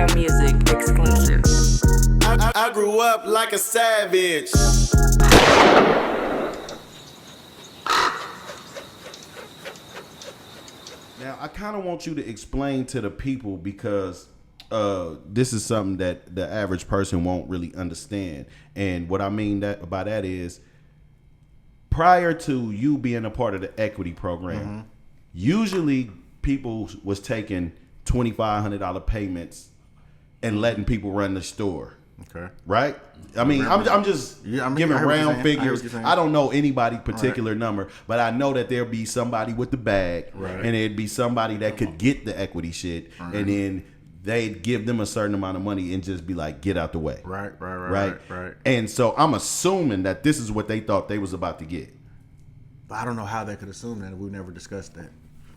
Real Music exclusive. I grew up like a savage. Now, I kind of want you to explain to the people because this is something that the average person won't really understand. And what I mean by that is, prior to you being a part of the equity program, usually people was taking $2,500 payments and letting people run the store. Okay. Right? I mean, I'm just giving round figures. I don't know anybody particular number, but I know that there'll be somebody with the bag, and there'd be somebody that could get the equity shit, and then they'd give them a certain amount of money and just be like, get out the way. Right. And so I'm assuming that this is what they thought they was about to get. But I don't know how they could assume that if we've never discussed that.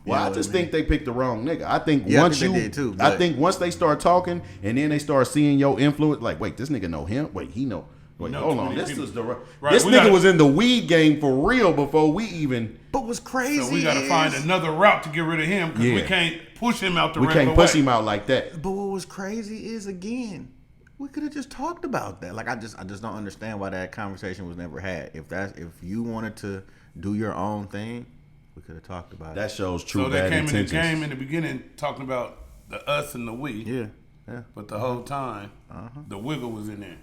Well, I just think they picked the wrong nigga. I think I think once they start talking and then they start seeing your influence, like, wait, this nigga know him. Wait, he know. Wait, hold on. This nigga was in the weed game for real before we even. But what's crazy? So we got to find another route to get rid of him because we can't push him out the regular way. We can't push him out like that. But what was crazy is, again, we could have just talked about that. Like I just don't understand why that conversation was never had. If you wanted to do your own thing, we could have talked about it. That shows true bad intentions. So they came in the game in the beginning talking about the us and the we. Yeah. But the whole time, the wiggle was in there.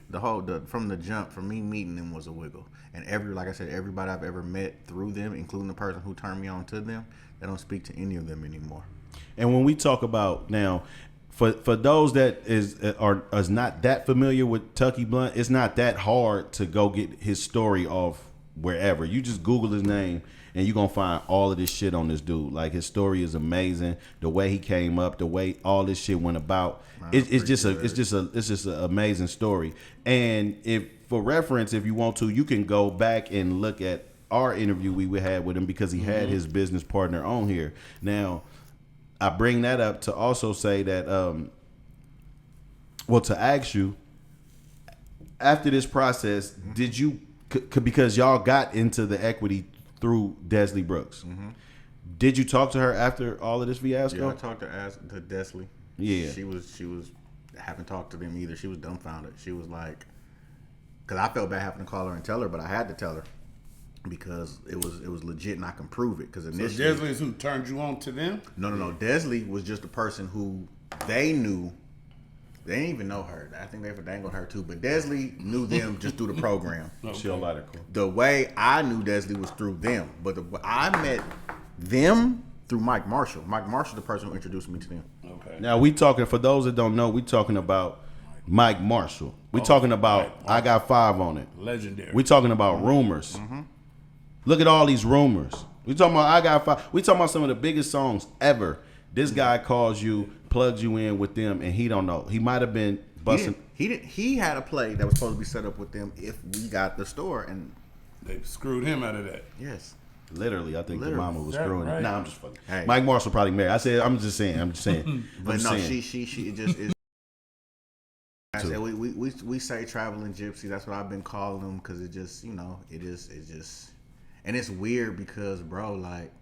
From the jump, from me meeting them was a wiggle. And like I said, everybody I've ever met through them, including the person who turned me on to them, they don't speak to any of them anymore. And when we talk about now, for those that is not that familiar with Tucky Blunt, it's not that hard to go get his story off wherever. You just Google his name and you're gonna find all of this shit on this dude. Like, his story is amazing. The way he came up, the way all this shit went about. It's just an amazing story. And if for reference, if you want to, you can go back and look at our interview we had with him because he had his business partner on here. Now, I bring that up to also say that, to ask you, after this process, did you, because y'all got into the equity through Desley Brooks, did you talk to her after all of this fiasco? Yeah, I talked to Desley. Yeah. She was, haven't talked to them either. She was dumbfounded. She was like, because I felt bad having to call her and tell her, but I had to tell her because it was legit and I can prove it. Because initially, so Desley is who turned you on to them? No. Desley was just a person who they knew. They didn't even know her. I think they dangled her too. But Desley knew them just through the program. The way I knew Desley was through them. But I met them through Mike Marshall. Mike Marshall, the person who introduced me to them. Okay. Now, we talking, for those that don't know, we talking about Mike Marshall. We talking about I Got 5 on it. Legendary. We talking about rumors. Look at all these rumors. We talking about I Got 5. We talking about some of the biggest songs ever. This guy calls you, plugs you in with them, and he don't know. He might have been busting. He had a play that was supposed to be set up with them if we got the store, and they screwed him out of that. Yes. Literally, I think the mama was screwing him. Nah, I'm just fucking. Hey. Mike Marshall probably married. I'm just saying. But no, she just is. I said we say traveling gypsy. That's what I've been calling them because it just and it's weird because, bro, like,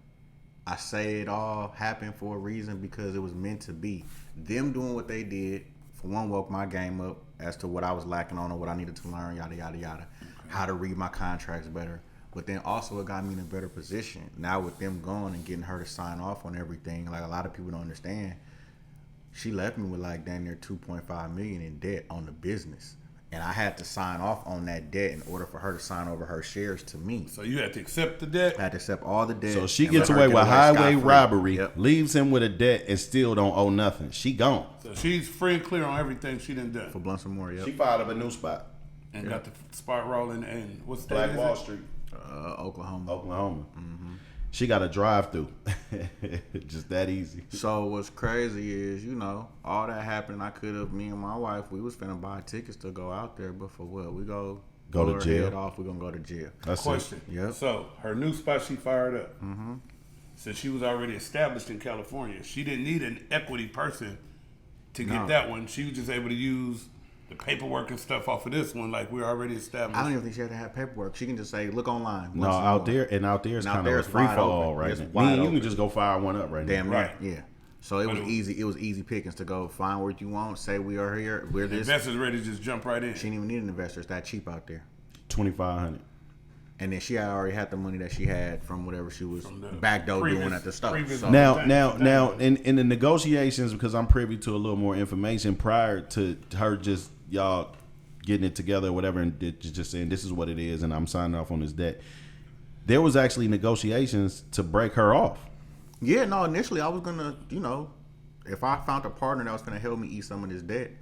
I say it all happened for a reason because it was meant to be. Them doing what they did, for one, woke my game up as to what I was lacking on or what I needed to learn, yada, yada, yada. How to read my contracts better. But then also it got me in a better position. Now with them going and getting her to sign off on everything, like a lot of people don't understand, she left me with like damn near $2.5 million in debt on the business. And I had to sign off on that debt in order for her to sign over her shares to me. So you had to accept the debt? I had to accept all the debt. So she gets away with highway robbery, leaves him with a debt, and still don't owe nothing. She gone. So she's free and clear on everything she done done. For Blunt some more, She filed up a new spot. And got the spot rolling in, what's that? Black Wall Street. Oklahoma. She got a drive-through. Just that easy. So what's crazy is, all that happened. I could have, me and my wife, we was finna buy tickets to go out there, but for what? We go to jail. Head off, we're gonna go to jail. That's question. Yep. So her new spot she fired up. Since she was already established in California, she didn't need an equity person to get that one. She was just able to use the paperwork and stuff off of this one, like we're already established. I don't even think she had to have paperwork. She can just say, look online. No, out there is kind of a free for all right now. You can just go fire one up right now. Damn right. Yeah. So it was easy. It was easy pickings to go find what you want. Say we are here. We're this. Investors ready to just jump right in. She didn't even need an investor. It's that cheap out there. $2,500. And then she had already had the money that she had from whatever she was backdoor doing at the store. So. Now, in the negotiations, because I'm privy to a little more information prior to her just y'all getting it together or whatever, and just saying this is what it is, and I'm signing off on this debt. There was actually negotiations to break her off. Yeah, no. Initially, I was gonna, if I found a partner that was gonna help me eat some of this debt,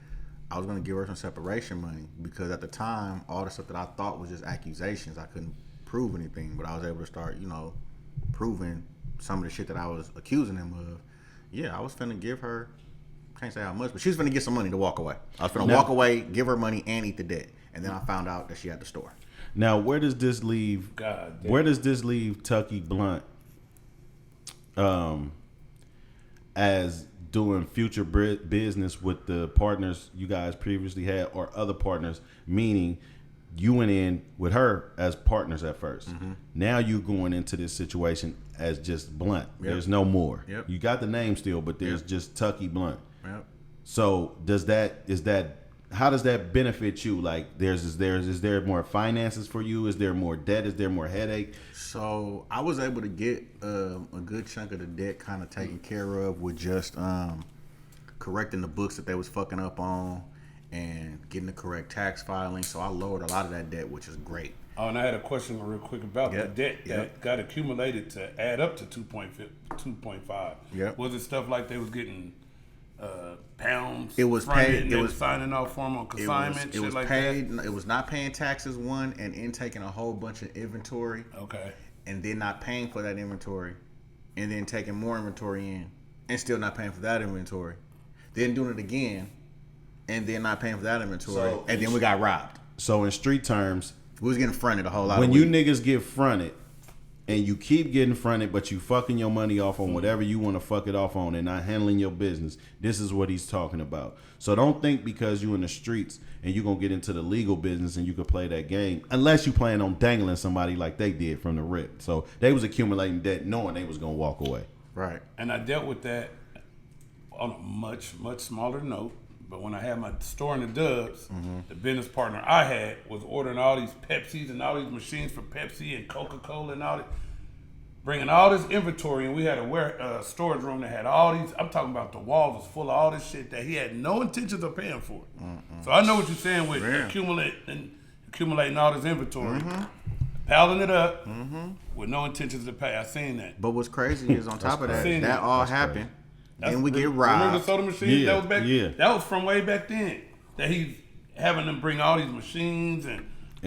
I was gonna give her some separation money because at the time, all the stuff that I thought was just accusations, I couldn't prove anything, but I was able to start, proving some of the shit that I was accusing him of. Yeah, I was finna give her, can't say how much, but she was finna get some money to walk away. I was finna walk away, give her money, and eat the debt. And then I found out that she had the store. Now, where does this leave? Where does this leave Tucky Blunt as doing future business with the partners you guys previously had or other partners? Meaning, you went in with her as partners at first. Mm-hmm. Now you're going into this situation as just Blunt. Yep. There's no more. Yep. You got the name still, but there's just Tucky Blunt. Yep. So how does that benefit you? Like, is there more finances for you? Is there more debt? Is there more headache? So I was able to get a good chunk of the debt kind of taken care of with just correcting the books that they was fucking up on and getting the correct tax filing. So I lowered a lot of that debt, which is great. Oh, and I had a question real quick about the debt that got accumulated to add up to 2.5. Yep. Was it stuff like they was getting pounds? It was paid. It was signing off form on consignment. It was paid. It was not paying taxes and then taking a whole bunch of inventory. Okay. And then not paying for that inventory, and then taking more inventory in, and still not paying for that inventory. Then doing it again, and then not paying for that inventory, and then we got robbed. So in street terms, we was getting fronted a whole lot. When you niggas get fronted, and you keep getting fronted, but you fucking your money off on whatever you want to fuck it off on and not handling your business, this is what he's talking about. So don't think because you in the streets and you're going to get into the legal business and you can play that game, unless you plan on dangling somebody like they did from the rip. So they was accumulating debt knowing they was going to walk away. Right. And I dealt with that on a much, much smaller note. But when I had my store in the Dubs, the business partner I had was ordering all these Pepsis and all these machines for Pepsi and Coca-Cola and all that, bringing all this inventory. And we had a storage room that had all these, I'm talking about the walls was full of all this shit that he had no intentions of paying for. So I know what you're saying with accumulating all this inventory, piling it up with no intentions to pay. I seen that. But what's crazy is on top of that all happened. Then we get robbed. Remember the soda machine that was back? Yeah. That was from way back then. That he's having them bring all these machines and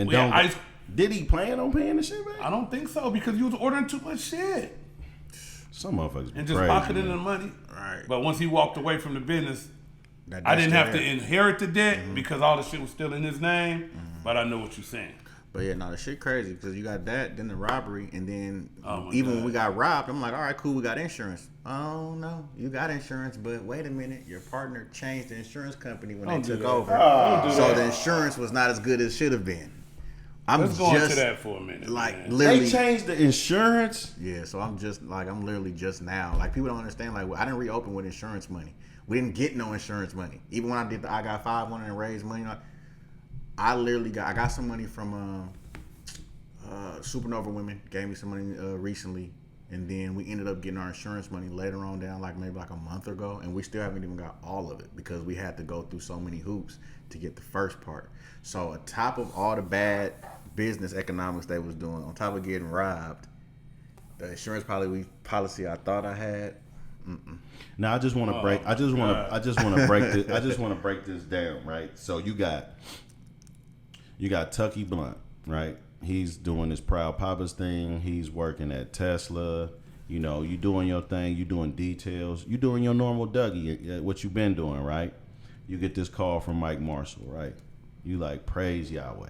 we had ice. Did he plan on paying the shit back? I don't think so because you was ordering too much shit. Some motherfuckers and just pocketing the money. Right. But once he walked away from the business, I didn't have to inherit the debt because all the shit was still in his name. But I know what you're saying. But yeah, no, the shit crazy because you got that, then the robbery, and then even when we got robbed, I'm like, all right, cool, we got insurance. Oh no, you got insurance, but wait a minute, your partner changed the insurance company when they took over, so the insurance was not as good as it should have been. Let's go into that for a minute. Like man. literally, they changed the insurance. Yeah, so I'm literally just now. Like people don't understand. Like I didn't reopen with insurance money. We didn't get no insurance money. Even when I did I got 500 and raised money. I got some money from Supernova Women, gave me some money recently, and then we ended up getting our insurance money later on down maybe a month ago, and we still haven't even got all of it because we had to go through so many hoops to get the first part. So on top of all the bad business economics they was doing, on top of getting robbed, the insurance policy I thought I had. Now I just want to break. I just want to break this. I just want to break this down, right? So you got Tucky Blunt, right? He's doing this Proud Papa's thing. He's working at Tesla. You know, you doing your thing. You doing details. You doing your normal Dougie, what you been doing, right? You get this call from Mike Marshall, right? You like, praise Yahweh,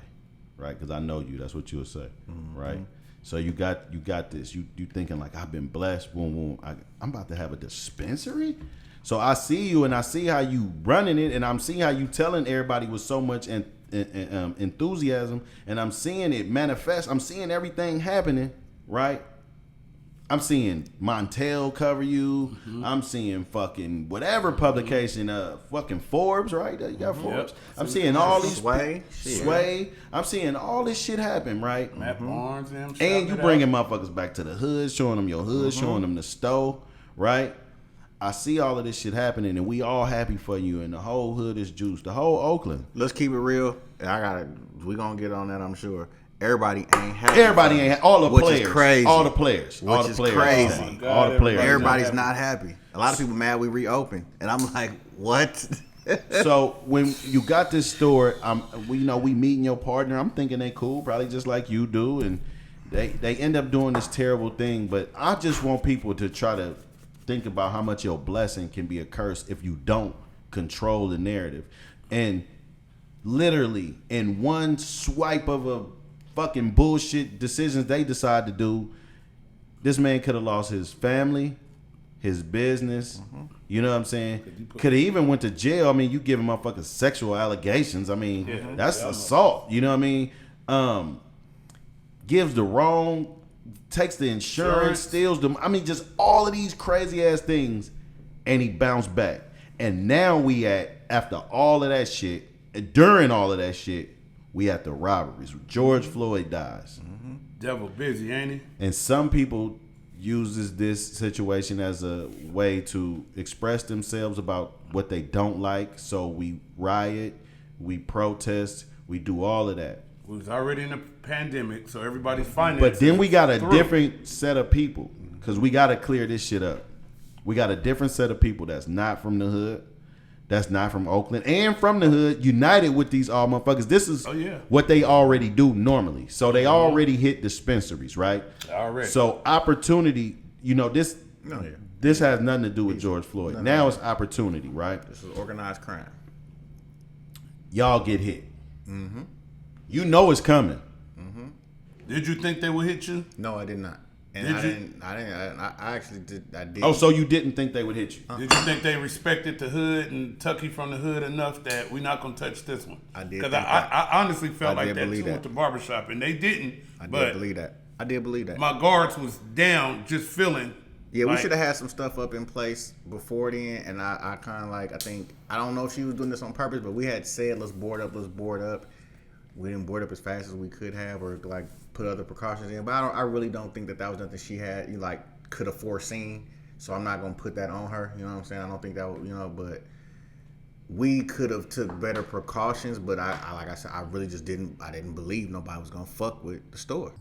right? Because I know you. That's what you'll say, right? So you got this. You thinking like, I've been blessed. Boom, boom. I'm about to have a dispensary. So I see you and I see how you running it, and I'm seeing how you telling everybody with so much enthusiasm, and I'm seeing it manifest. I'm seeing everything happening, right? I'm seeing Montel cover you. I'm seeing fucking whatever publication, fucking Forbes, right? You got Forbes. I'm seeing all these Sway. I'm seeing all this shit happen, right? Matt Barnes And you bringing motherfuckers back to the hood, showing them your hood, showing them the stove, right? I see all of this shit happening, and we all happy for you, and the whole hood is juiced, the whole Oakland. Let's keep it real. We gonna get on that, I'm sure. Everybody ain't happy. Everybody ain't all the which players. Is crazy. All the players. Which all the is players. crazy. Oh my God, all the players. Everybody's not happy. A lot of people mad we reopened, and I'm like, what? So when you got this store, we meeting your partner. I'm thinking they cool, probably just like you do, and they end up doing this terrible thing. But I just want people to try to think about how much your blessing can be a curse if you don't control the narrative. And literally, in one swipe of a fucking bullshit decisions they decide to do, this man could have lost his family, his business. You know what I'm saying? Could have even went to jail. I mean, you giving motherfuckers sexual allegations. I mean, that's assault. You know what I mean? Gives the wrong, takes the insurance, steals them. I mean, just all of these crazy ass things, and he bounced back. And now we after all of that shit, and during all of that shit, we at the robberies. George Floyd dies. Devil busy, ain't he? And some people uses this situation as a way to express themselves about what they don't like. So we riot, we protest, we do all of that. We was already in a pandemic, so everybody's finding. But then we got a different set of people, because we got to clear this shit up. We got a different set of people that's not from the hood, that's not from Oakland, and from the hood, united with these all motherfuckers. This is what they already do normally. So they already hit dispensaries, right? Already. So opportunity, this has nothing to do with George Floyd. Now it's opportunity, right? This is organized crime. Y'all get hit. You know it's coming. Did you think they would hit you? No, I did not. And I actually did. I did. Oh, so you didn't think they would hit you? Did you think they respected the hood and Tucky from the hood enough that we're not gonna touch this one? I did. Because I honestly felt like that too at the barbershop, and they didn't. I did believe that. I did believe that. My guards was down, just feeling. Yeah, we should have had some stuff up in place before then, and I kind of I don't know if she was doing this on purpose, but we had said let's board up. We didn't board up as fast as we could have, or put other precautions in. But I really don't think that was nothing she had could have foreseen. So I'm not gonna put that on her. You know what I'm saying? I don't think that but we could have took better precautions. But I like I said, I really just didn't. I didn't believe nobody was gonna fuck with the store.